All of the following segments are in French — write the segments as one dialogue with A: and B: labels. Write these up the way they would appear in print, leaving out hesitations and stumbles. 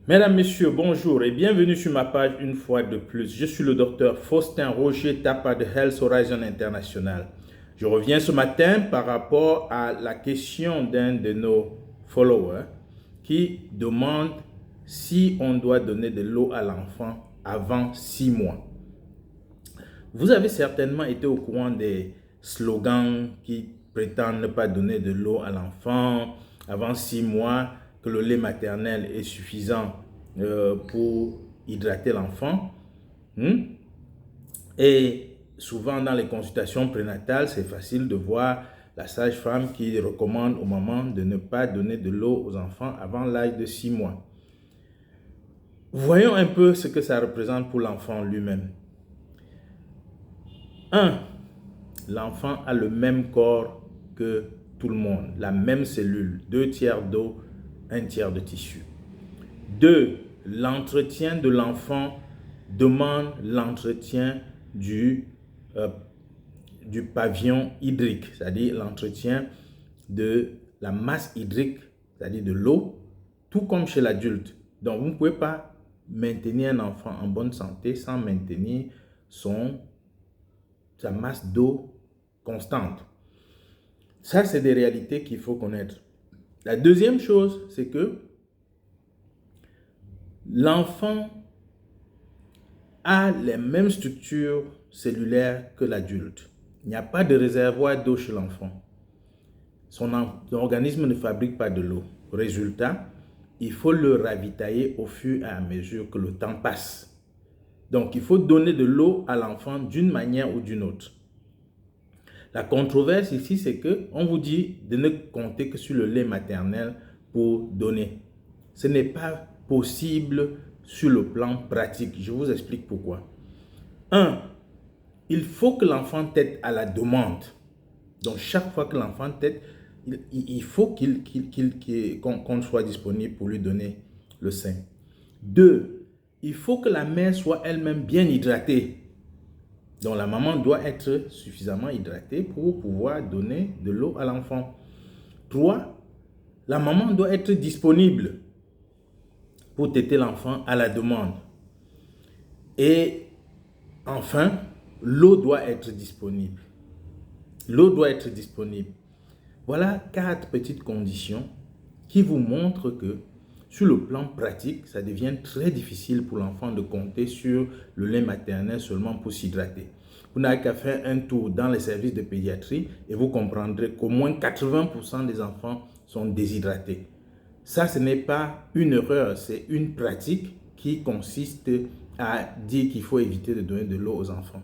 A: Mesdames, Messieurs, bonjour et bienvenue sur ma page une fois de plus. Je suis le docteur Faustin Roger Tapa de Health Horizon International. Je reviens ce matin par rapport à la question d'un de nos followers qui demande si on doit donner de l'eau à l'enfant avant 6 mois. Vous avez certainement été au courant des slogans qui prétendent ne pas donner de l'eau à l'enfant avant 6 mois, que le lait maternel est suffisant pour hydrater l'enfant. Et souvent dans les consultations prénatales, c'est facile de voir la sage-femme qui recommande aux mamans de ne pas donner de l'eau aux enfants avant l'âge de 6 mois. Voyons un peu ce que ça représente pour l'enfant lui-même. 1. L'enfant a le même corps que tout le monde, la même cellule, 2 tiers d'eau, 1 tiers de tissu. 2. L'entretien de l'enfant demande l'entretien du pavillon hydrique, c'est-à-dire l'entretien de la masse hydrique, c'est-à-dire de l'eau, tout comme chez l'adulte. Donc, vous ne pouvez pas maintenir un enfant en bonne santé sans maintenir sa masse d'eau constante. Ça, c'est des réalités qu'il faut connaître. La deuxième chose, c'est que l'enfant a les mêmes structures cellulaires que l'adulte. Il n'y a pas de réservoir d'eau chez l'enfant. Son organisme ne fabrique pas de l'eau. Résultat, il faut le ravitailler au fur et à mesure que le temps passe. Donc, il faut donner de l'eau à l'enfant d'une manière ou d'une autre. La controverse ici, c'est qu'on vous dit de ne compter que sur le lait maternel pour donner. Ce n'est pas possible sur le plan pratique. Je vous explique pourquoi. 1. Il faut que l'enfant tète à la demande. Donc, chaque fois que l'enfant tète, il faut qu'on soit disponible pour lui donner le sein. 2. Il faut que la mère soit elle-même bien hydratée. Donc, la maman doit être suffisamment hydratée pour pouvoir donner de l'eau à l'enfant. 3. La maman doit être disponible pour téter l'enfant à la demande. Et enfin, l'eau doit être disponible. L'eau doit être disponible. Voilà 4 petites conditions qui vous montrent que sur le plan pratique, ça devient très difficile pour l'enfant de compter sur le lait maternel seulement pour s'hydrater. Vous n'avez qu'à faire un tour dans les services de pédiatrie et vous comprendrez qu'au moins 80% des enfants sont déshydratés. Ça, ce n'est pas une erreur, c'est une pratique qui consiste à dire qu'il faut éviter de donner de l'eau aux enfants.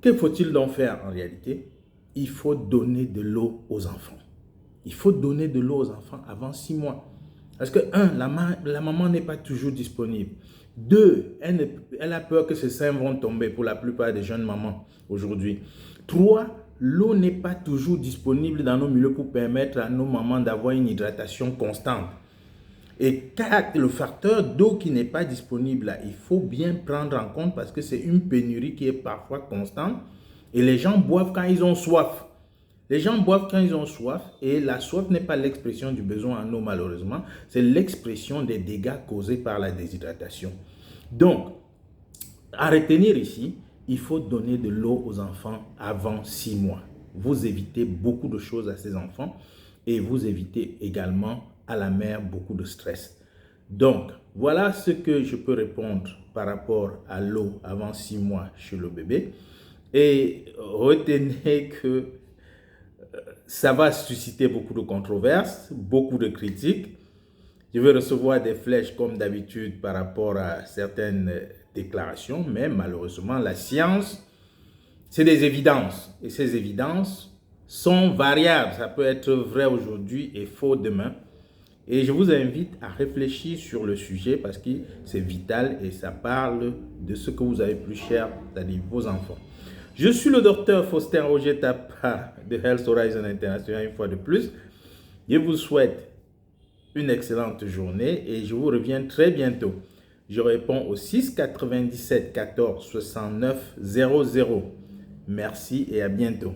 A: Que faut-il donc faire en réalité? Il faut donner de l'eau aux enfants. Il faut donner de l'eau aux enfants avant 6 mois. Parce que, 1, la maman n'est pas toujours disponible. 2, elle a peur que ses seins vont tomber pour la plupart des jeunes mamans aujourd'hui. 3, l'eau n'est pas toujours disponible dans nos milieux pour permettre à nos mamans d'avoir une hydratation constante. Et 4, le facteur d'eau qui n'est pas disponible là, il faut bien prendre en compte parce que c'est une pénurie qui est parfois constante et les gens boivent quand ils ont soif. Les gens boivent quand ils ont soif et la soif n'est pas l'expression du besoin en eau malheureusement, c'est l'expression des dégâts causés par la déshydratation. Donc, à retenir ici, il faut donner de l'eau aux enfants avant 6 mois. Vous évitez beaucoup de choses à ces enfants et vous évitez également à la mère beaucoup de stress. Donc, voilà ce que je peux répondre par rapport à l'eau avant 6 mois chez le bébé. Et retenez que ça va susciter beaucoup de controverses, beaucoup de critiques. Je vais recevoir des flèches comme d'habitude par rapport à certaines déclarations, mais malheureusement, la science, c'est des évidences. Et ces évidences sont variables. Ça peut être vrai aujourd'hui et faux demain. Et je vous invite à réfléchir sur le sujet parce que c'est vital et ça parle de ce que vous avez plus cher, c'est-à-dire vos enfants. Je suis le docteur Faustin Roger Tapa de Health Horizon International une fois de plus. Je vous souhaite une excellente journée et je vous reviens très bientôt. Je réponds au 6 97 14 69 00. Merci et à bientôt.